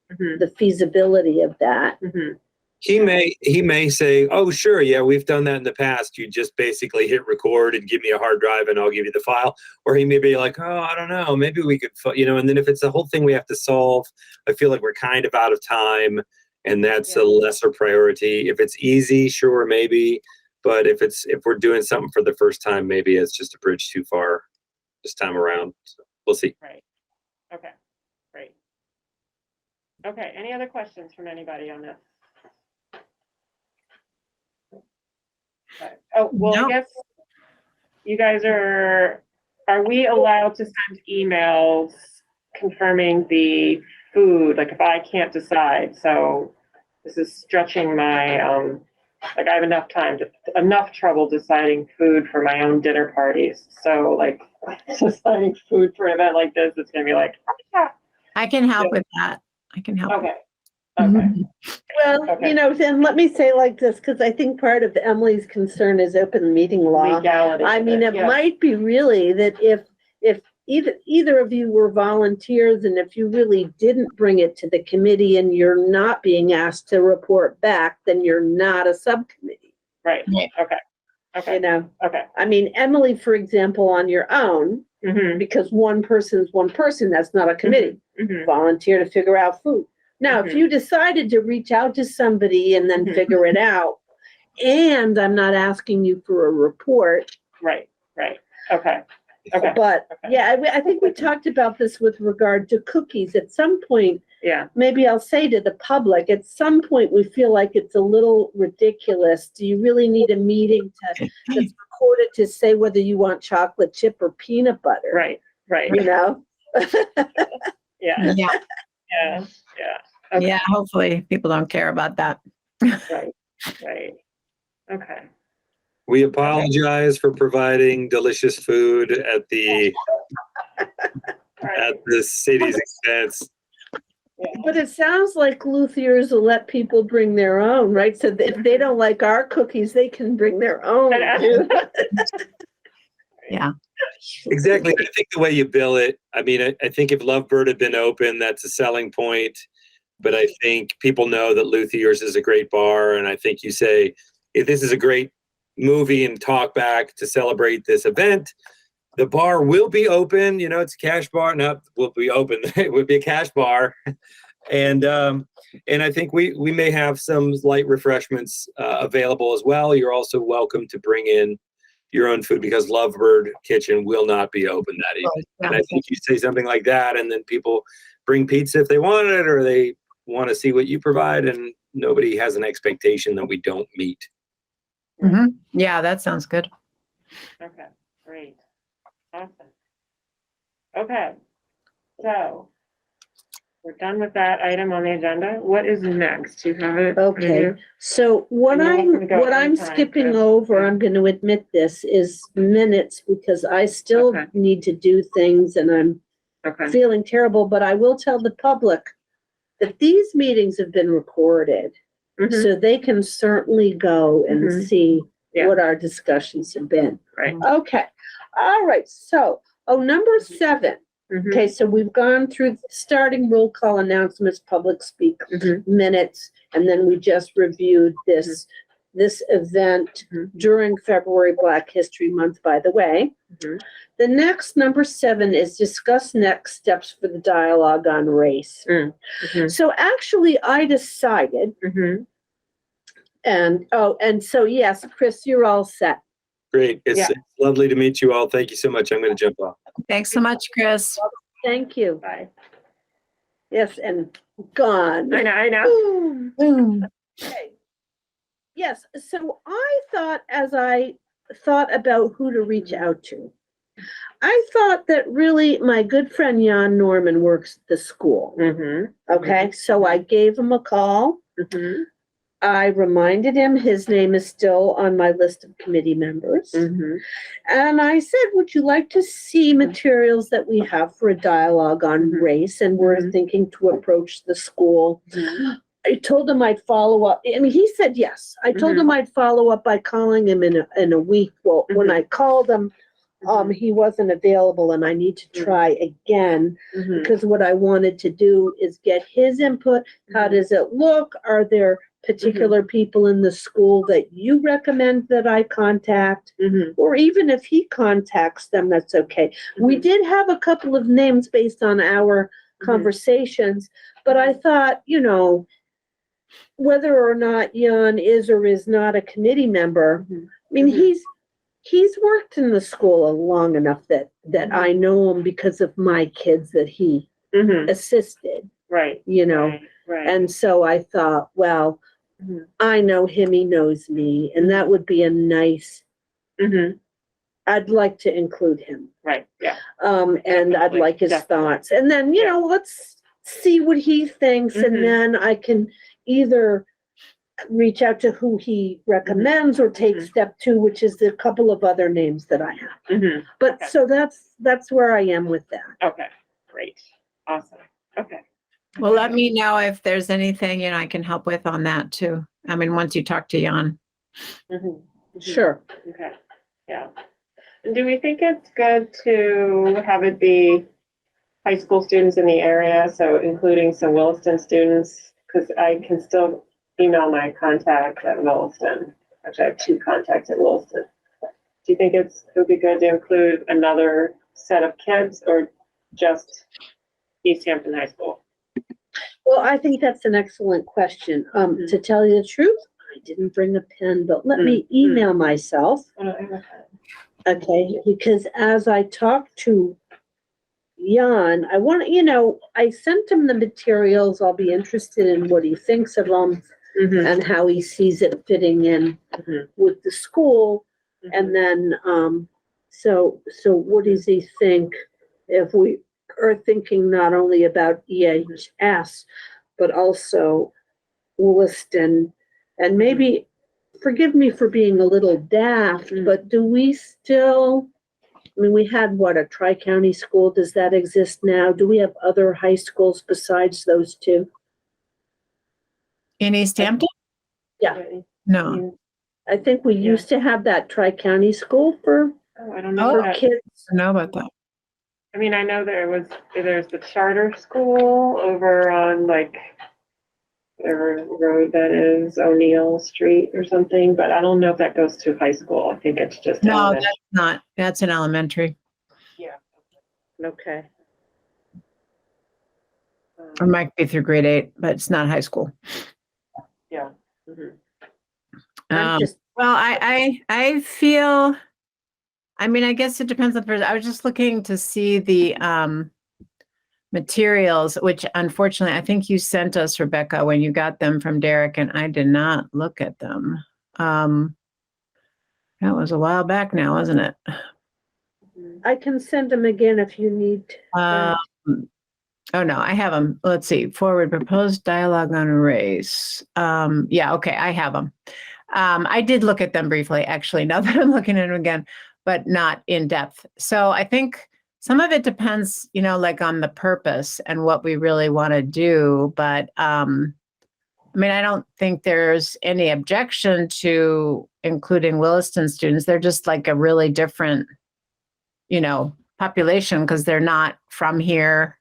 Speaker 3: the feasibility of that.
Speaker 5: He may say, oh, sure, yeah, we've done that in the past. You just basically hit record and give me a hard drive and I'll give you the file. Or he may be like, oh, I don't know, maybe we could, and then if it's the whole thing we have to solve, I feel like we're kind of out of time, and that's a lesser priority. If it's easy, sure, maybe. But if we're doing something for the first time, maybe it's just a bridge too far this time around. So we'll see.
Speaker 2: Right. Okay. Great. Okay. Any other questions from anybody on this? Okay. Oh, well,
Speaker 4: No.
Speaker 2: I guess you guys are we allowed to send emails confirming the food? Like if I can't decide, so this is stretching my, like I have enough trouble deciding food for my own dinner parties. So like deciding food for an event like this, it's gonna be like,
Speaker 4: I can help with that. I can help.
Speaker 2: okay. Okay.
Speaker 3: Well,
Speaker 2: Okay.
Speaker 3: then let me say like this, because I think part of Emily's concern is open meeting law.
Speaker 2: Legality.
Speaker 3: I mean, it
Speaker 2: yeah.
Speaker 3: might be really that if either of you were volunteers, and if you really didn't bring it to the committee and you're not being asked to report back, then you're not a subcommittee.
Speaker 2: Right.
Speaker 4: Yeah.
Speaker 2: Okay. Okay. Okay.
Speaker 3: I mean, Emily, for example, on your own, because one person's one person, that's not a committee. Volunteer to figure out food. Now, if you decided to reach out to somebody and then figure it out, and I'm not asking you for a report.
Speaker 2: Right. Okay. Okay.
Speaker 3: But yeah, I think we talked about this with regard to cookies. At some point, maybe I'll say to the public, at some point we feel like it's a little ridiculous. Do you really need a meeting that's recorded to say whether you want chocolate chip or peanut butter?
Speaker 2: Right.
Speaker 3: Yeah.
Speaker 2: Yeah. Okay.
Speaker 4: Yeah, hopefully people don't care about that.
Speaker 2: Right. Okay.
Speaker 5: We apologize for providing delicious food at the city's expense.
Speaker 2: Yeah.
Speaker 3: But it sounds like Luthier's will let people bring their own, right? So if they don't like our cookies, they can bring their own too.
Speaker 4: Yeah.
Speaker 5: Exactly. I think the way you bill it, I mean, I think if Lovebird had been open, that's a selling point. But I think people know that Luthier's is a great bar. And I think you say, if this is a great movie and talk back to celebrate this event, the bar will be open. You know, it's a cash bar. No, will be open. It would be a cash bar. And I think we may have some light refreshments available as well. You're also welcome to bring in your own food because Lovebird Kitchen will not be open that evening.
Speaker 4: Yeah.
Speaker 5: And I think you say something like that, and then people bring pizza if they want it, or they want to see what you provide, and nobody has an expectation that we don't meet.
Speaker 4: Mhm. Yeah, that sounds good.
Speaker 2: Okay, great. Awesome. Okay, so we're done with that item on the agenda. What is next? You have it?
Speaker 3: Okay. So what
Speaker 2: And you're welcome to go
Speaker 3: I'm
Speaker 2: anytime,
Speaker 3: skipping
Speaker 2: Chris.
Speaker 3: over, I'm going to admit this, is minutes because I still
Speaker 2: Okay.
Speaker 3: need to do things and I'm
Speaker 2: Okay.
Speaker 3: feeling terrible, but I will tell the public that these meetings have been recorded.
Speaker 2: Mhm.
Speaker 3: So they can certainly go and
Speaker 2: Mhm.
Speaker 3: see
Speaker 2: Yeah.
Speaker 3: what our discussions have been.
Speaker 2: Right.
Speaker 3: Okay. All right. So, number 7.
Speaker 2: Mhm.
Speaker 3: Okay. So we've gone through starting roll call announcements, public speak
Speaker 2: Mhm.
Speaker 3: minutes, and then we just reviewed this event
Speaker 2: Mhm.
Speaker 3: during February Black History Month, by the way.
Speaker 2: Mhm.
Speaker 3: The next, number 7, is discuss next steps for the dialogue on race.
Speaker 2: Mhm.
Speaker 3: So actually, I decided,
Speaker 2: Mhm.
Speaker 3: and so yes, Chris, you're all set.
Speaker 5: Great. It's lovely to meet you all. Thank you so much. I'm going to jump off.
Speaker 4: Thanks so much, Chris.
Speaker 3: Thank you.
Speaker 2: Bye.
Speaker 3: Yes, and gone.
Speaker 2: I know.
Speaker 3: Okay. Yes, so I thought, as I thought about who to reach out to, I thought that really my good friend Jan Norman works at the school.
Speaker 2: Mhm.
Speaker 3: Okay, so I gave him a call.
Speaker 2: Mhm.
Speaker 3: I reminded him his name is still on my list of committee members.
Speaker 2: Mhm.
Speaker 3: And I said, would you like to see materials that we have for a dialogue on
Speaker 2: Mhm.
Speaker 3: race? And we're
Speaker 2: Mhm.
Speaker 3: thinking to approach the school.
Speaker 2: Mhm.
Speaker 3: I told him I'd follow up. I mean, he said yes. I told him I'd follow up by calling him in a week. Well, when I called him, he wasn't available, and I need to try again
Speaker 2: Mhm.
Speaker 3: because what I wanted to do is get his input. How does it look? Are there particular people in the school that you recommend that I contact?
Speaker 2: Mhm.
Speaker 3: Or even if he contacts them, that's okay. We did have a couple of names based on our conversations, but I thought, whether or not Jan is or is not a committee member, I mean, he's worked in the school long enough that I know him because of my kids that he
Speaker 2: Mhm.
Speaker 3: assisted,
Speaker 2: Right. Right.
Speaker 3: and so I thought, well, I know him, he knows me, and that would be a nice,
Speaker 2: Mhm.
Speaker 3: I'd like to include him.
Speaker 2: Right. Yeah.
Speaker 3: And I'd
Speaker 2: Definitely,
Speaker 3: like his
Speaker 2: definitely.
Speaker 3: thoughts. And then, let's see what he thinks. And then I can either reach out to who he recommends or take step 2, which is the couple of other names that I have.
Speaker 2: Mhm.
Speaker 3: But
Speaker 2: Okay.
Speaker 3: so that's where I am with that.
Speaker 2: Okay. Great. Awesome. Okay.
Speaker 4: Well, let me know if there's anything, I can help with on that too. I mean, once you talk to Jan.
Speaker 2: Mhm.
Speaker 3: Sure.
Speaker 2: Okay. Yeah. And do we think it's good to have it be high school students in the area, so including some Williston students? Because I can still email my contacts at Williston. Actually, I have 2 contacts at Williston. Do you think it would be good to include another set of kids or just Easthampton High School?
Speaker 3: Well, I think that's an excellent question. To tell you the truth, I didn't bring a pen, but let me email myself. Okay, because as I talked to Jan, I want to, I sent him the materials. I'll be interested in what he thinks of them and how he sees it fitting in with the school. And then, so what does he think if we are thinking not only about EHS, but also Williston, and maybe, forgive me for being a little daft, but do we still, I mean, we had a tri-county school. Does that exist now? Do we have other high schools besides those 2?
Speaker 4: In Easthampton?
Speaker 3: Yeah.
Speaker 4: No.
Speaker 3: I think we used to have that tri-county school for
Speaker 2: Oh, I don't know
Speaker 4: Oh.
Speaker 3: for
Speaker 2: that.
Speaker 3: kids.
Speaker 4: I know about that.
Speaker 2: I mean, I know there's the charter school over on like whatever road that is, O'Neill Street or something, but I don't know if that goes to high school. I think it's just
Speaker 4: No,
Speaker 2: elementary.
Speaker 4: that's not. That's an elementary.
Speaker 2: Yeah.
Speaker 3: Okay.
Speaker 4: Or might be through grade 8, but it's not high school.
Speaker 2: Yeah. Mhm.
Speaker 3: I'm just,
Speaker 4: Well, I feel, I mean, I guess it depends on the person. I was just looking to see the materials, which unfortunately I think you sent us, Rebecca, when you got them from Derek, and I did not look at them. That was a while back now, wasn't it?
Speaker 3: I can send them again if you need.
Speaker 4: Oh no, I have them. Let's see. Forward proposed dialogue on race. Yeah, okay, I have them. I did look at them briefly, actually, now that I'm looking at them again, but not in depth. So I think some of it depends, like on the purpose and what we really want to do. But I mean, I don't think there's any objection to including Williston students. They're just like a really different, population because they're not from here.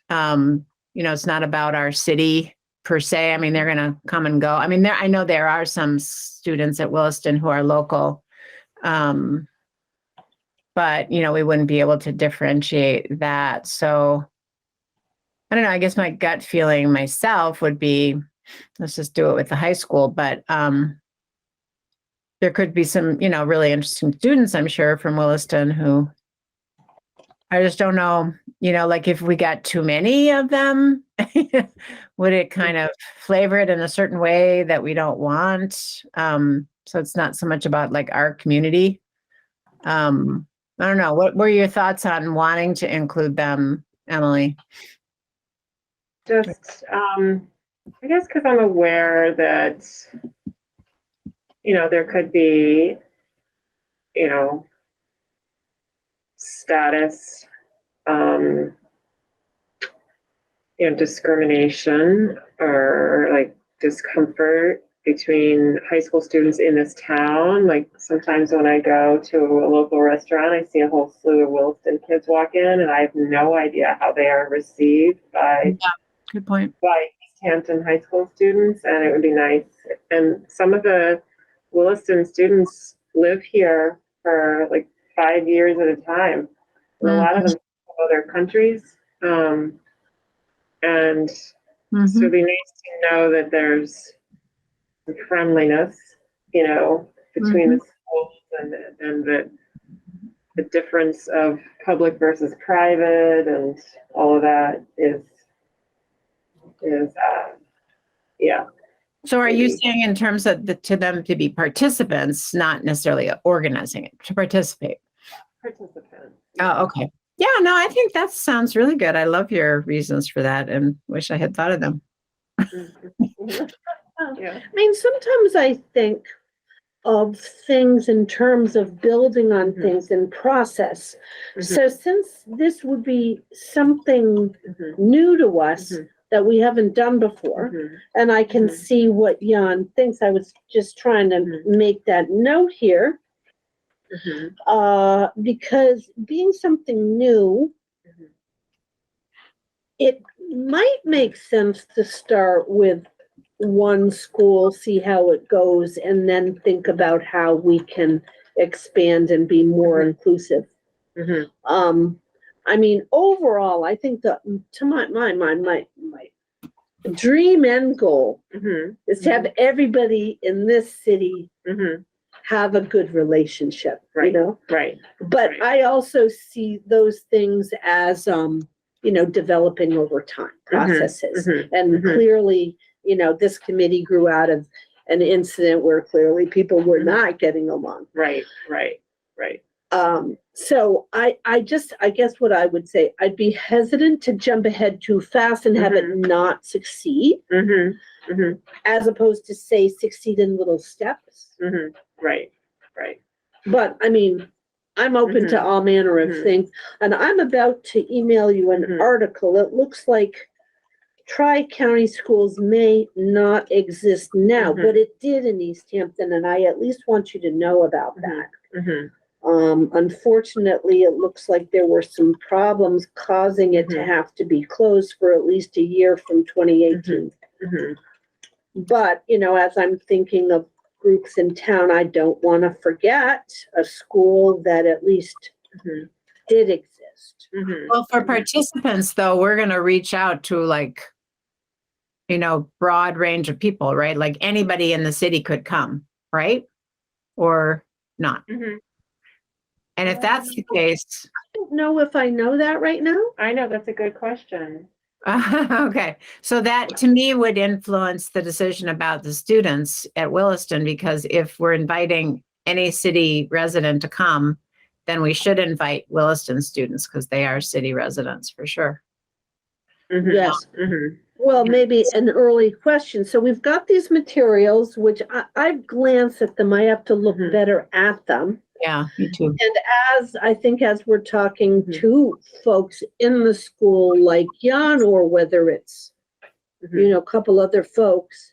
Speaker 4: It's not about our city per se. I mean, they're going to come and go. I mean, I know there are some students at Williston who are local, but, we wouldn't be able to differentiate that. So I don't know. I guess my gut feeling myself would be, let's just do it with the high school. But there could be some, really interesting students, I'm sure, from Williston who I just don't know, like if we got too many of them, would it kind of flavor it in a certain way that we don't want? So it's not so much about like our community. I don't know. What were your thoughts on wanting to include them, Emily?
Speaker 2: Just, I guess because I'm aware that, there could be, status, discrimination or like discomfort between high school students in this town. Like sometimes when I go to a local restaurant, I see a whole slew of Williston kids walk in and I have no idea how they are received by
Speaker 4: Good point.
Speaker 2: by Easthampton high school students, and it would be nice. And some of the Williston students live here for like 5 years at a time. And a lot of them go to their countries. And so it'd be nice to know that there's friendliness, between the schools and the difference of public versus private and all of that is yeah.
Speaker 4: So are you saying in terms of to them to be participants, not necessarily organizing it, to participate?
Speaker 2: Participants.
Speaker 4: Oh, okay. Yeah, no, I think that sounds really good. I love your reasons for that and wish I had thought of them.
Speaker 2: Yeah.
Speaker 3: I mean, sometimes I think of things in terms of building on things in process. So since this would be something new to us that we haven't done before, and I can see what Jan thinks, I was just trying to make that note here, because being something new, it might make sense to start with one school, see how it goes, and then think about how we can expand and be more inclusive. I mean, overall, I think that to my mind, my dream end goal is to have everybody in this city have a good relationship,
Speaker 2: Right.
Speaker 3: But
Speaker 2: Right.
Speaker 3: I also see those things as, developing over time processes. And clearly, this committee grew out of an incident where clearly people were not getting along.
Speaker 2: Right.
Speaker 3: So I guess what I would say, I'd be hesitant to jump ahead too fast and have it not succeed, as opposed to say succeed in little steps.
Speaker 2: Right.
Speaker 3: But I mean, I'm open to all manner of things, and I'm about to email you an article. It looks like tri-county schools may not exist now, but it did in Easthampton, and I at least want you to know about that. Unfortunately, it looks like there were some problems causing it to have to be closed for at least a year from 2018. But, you know, as I'm thinking of groups in town, I don't want to forget a school that at least did exist.
Speaker 4: Well, for participants though, we're going to reach out to like, you know, broad range of people, right? Like anybody in the city could come, right? Or not. And if that's the case,
Speaker 3: I don't know if I know that right now.
Speaker 2: I know, that's a good question.
Speaker 4: okay. So that to me would influence the decision about the students at Williston, because if we're inviting any city resident to come, then we should invite Williston students because they are city residents for sure.
Speaker 3: Yes. Well, maybe an early question. So we've got these materials, which I've glanced at them. I have to look better at them.
Speaker 4: Yeah, me too.
Speaker 3: And as we're talking to folks in the school like Jan, or whether it's, you know, a couple other folks,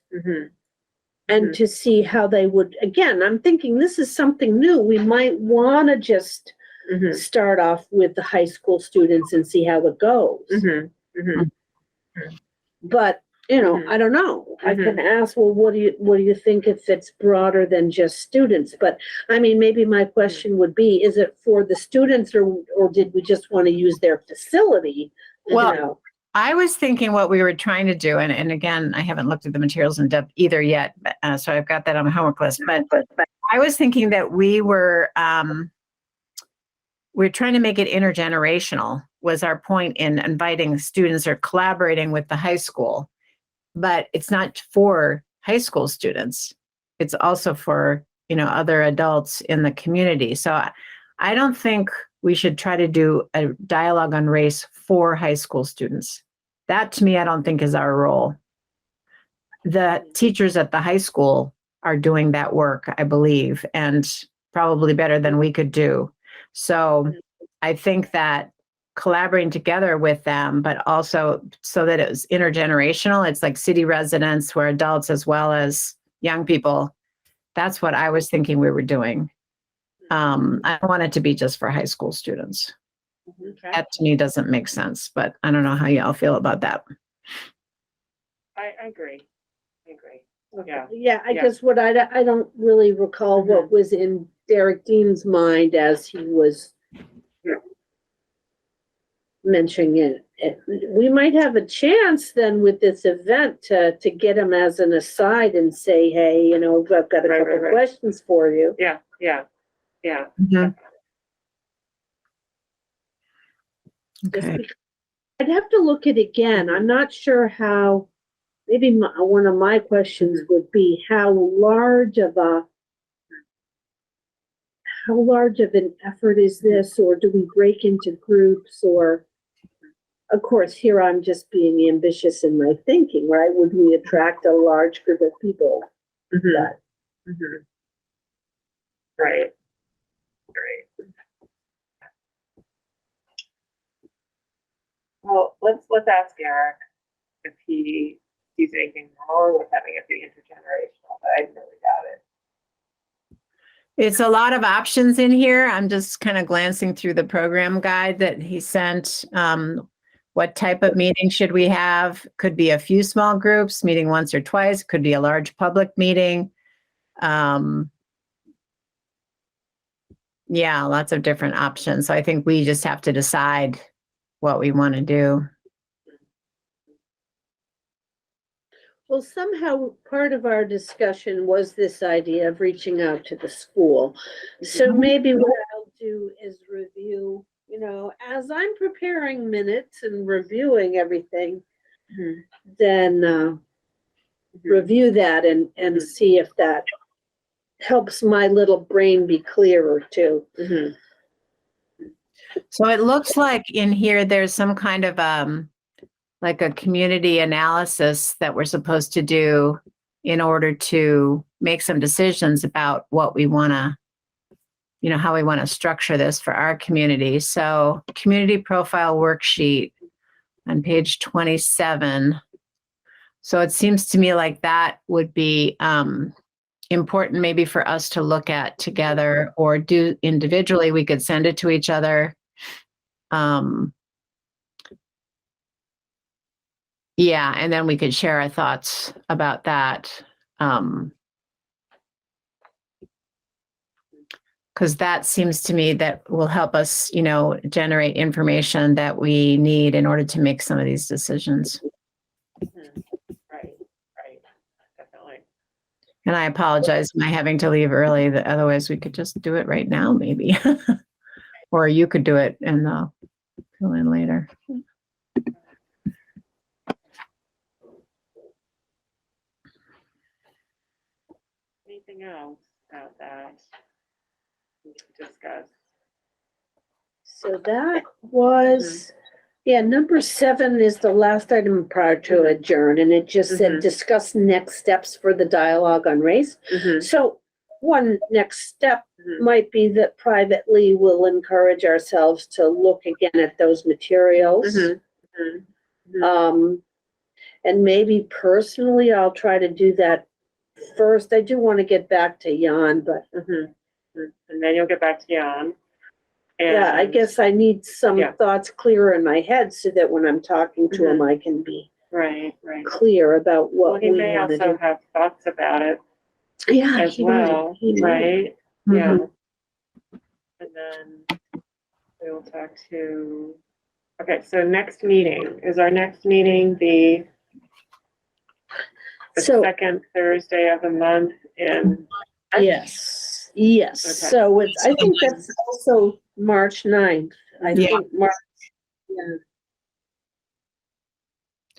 Speaker 3: and to see how they would, again, I'm thinking this is something new. We might want to just start off with the high school students and see how it goes. But, you know, I don't know. I can ask, well, what do you think if it's broader than just students? But I mean, maybe my question would be, is it for the students or did we just want to use their facility?
Speaker 4: Well,
Speaker 3: You know?
Speaker 4: I was thinking what we were trying to do, and again, I haven't looked at the materials in depth either yet, so I've got that on my homework list. But I was thinking that we're trying to make it intergenerational. Was our point in inviting students or collaborating with the high school, but it's not for high school students. It's also for, you know, other adults in the community. So I don't think we should try to do a dialogue on race for high school students. That to me, I don't think is our role. The teachers at the high school are doing that work, I believe, and probably better than we could do. So I think that collaborating together with them, but also so that it was intergenerational, it's like city residents who are adults as well as young people. That's what I was thinking we were doing. I don't want it to be just for high school students. That to me doesn't make sense, but I don't know how y'all feel about that.
Speaker 2: I agree. Yeah.
Speaker 3: Yeah, I guess what I don't really recall what was in Derek Dean's mind as he was mentioning it. We might have a chance then with this event to get him as an aside and say, hey, you know, I've got a couple questions for you.
Speaker 2: Yeah.
Speaker 4: Okay.
Speaker 3: I'd have to look at it again. I'm not sure how, maybe one of my questions would be how large of an effort is this, or do we break into groups, or, of course, here I'm just being ambitious in my thinking, right? Would we attract a large group of people?
Speaker 2: Right. Well, let's ask Eric if he sees anything wrong with having it be intergenerational, but I really doubt it.
Speaker 4: It's a lot of options in here. I'm just kind of glancing through the program guide that he sent. What type of meeting should we have? Could be a few small groups meeting once or twice. Could be a large public meeting. Yeah, lots of different options. So I think we just have to decide what we want to do.
Speaker 3: Well, somehow part of our discussion was this idea of reaching out to the school. So maybe what I'll do is review, you know, as I'm preparing minutes and reviewing everything, then review that and see if that helps my little brain be clearer too.
Speaker 4: So it looks like in here there's some kind of like a community analysis that we're supposed to do in order to make some decisions about what we want to, you know, how we want to structure this for our community. So community profile worksheet on page 27. So it seems to me like that would be important maybe for us to look at together or do individually. We could send it to each other. Yeah, and then we could share our thoughts about that. Because that seems to me that will help us, generate information that we need in order to make some of these decisions.
Speaker 2: Right, definitely.
Speaker 4: And I apologize for my having to leave early. Otherwise, we could just do it right now, maybe. Or you could do it and fill in later.
Speaker 2: Anything else about that we can discuss?
Speaker 3: So that was, number 7 is the last item prior to adjourn, and it just said discuss next steps for the dialogue on race. So one next step might be that privately we'll encourage ourselves to look again at those materials. And maybe personally, I'll try to do that first. I do want to get back to Jan, but
Speaker 2: and then you'll get back to Jan. And
Speaker 3: yeah, I guess I need some thoughts clearer in my head so that when I'm talking to him, I can be
Speaker 2: right
Speaker 3: clear about what
Speaker 2: he
Speaker 3: we
Speaker 2: may
Speaker 3: want to
Speaker 2: also
Speaker 3: do.
Speaker 2: have thoughts about it as
Speaker 3: He
Speaker 2: well,
Speaker 3: might.
Speaker 2: right? Yeah. And then we will talk to. Okay, so next meeting is our next meeting the second Thursday of the month in.
Speaker 3: Yes. Okay. So I think that's also March 9th. I think March.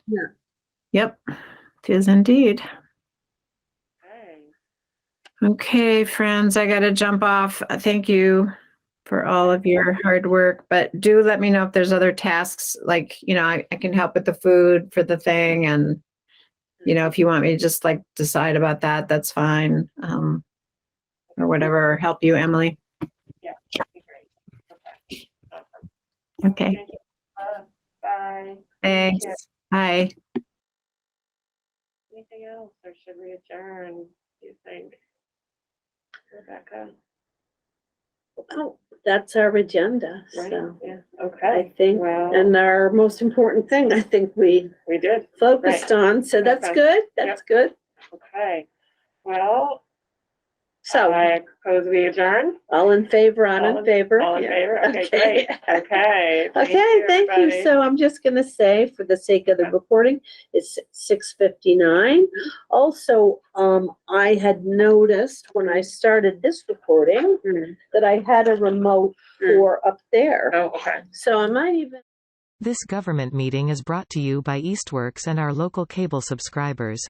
Speaker 3: Yeah.
Speaker 4: Yep, it is indeed.
Speaker 2: Okay.
Speaker 4: Okay, friends, I got to jump off. Thank you for all of your hard work, but do let me know if there's other tasks, like, I can help with the food for the thing. And, if you want me to just decide about that, that's fine. Or whatever, help you, Emily.
Speaker 2: Yeah, that'd be great. Okay.
Speaker 4: Okay.
Speaker 2: Bye.
Speaker 4: Thanks. Bye.
Speaker 2: Anything else, or should we adjourn, do you think, Rebecca?
Speaker 3: Oh, that's our agenda.
Speaker 2: Right?
Speaker 3: So
Speaker 2: Yeah. Okay.
Speaker 3: I think,
Speaker 2: well,
Speaker 3: and our most important thing, I think we
Speaker 2: did
Speaker 3: focused on. So that's good. That's good.
Speaker 2: Okay. Well,
Speaker 3: So
Speaker 2: I propose we adjourn.
Speaker 3: all in favor, in favor.
Speaker 2: All in favor. Okay, great. Okay.
Speaker 3: Thank you. So I'm just going to say, for the sake of the recording, it's 6:59. Also, I had noticed when I started this recording that I had a remote for up there.
Speaker 2: Oh, okay.
Speaker 3: So I might even.
Speaker 1: This government meeting is brought to you by Eastworks and our local cable subscribers.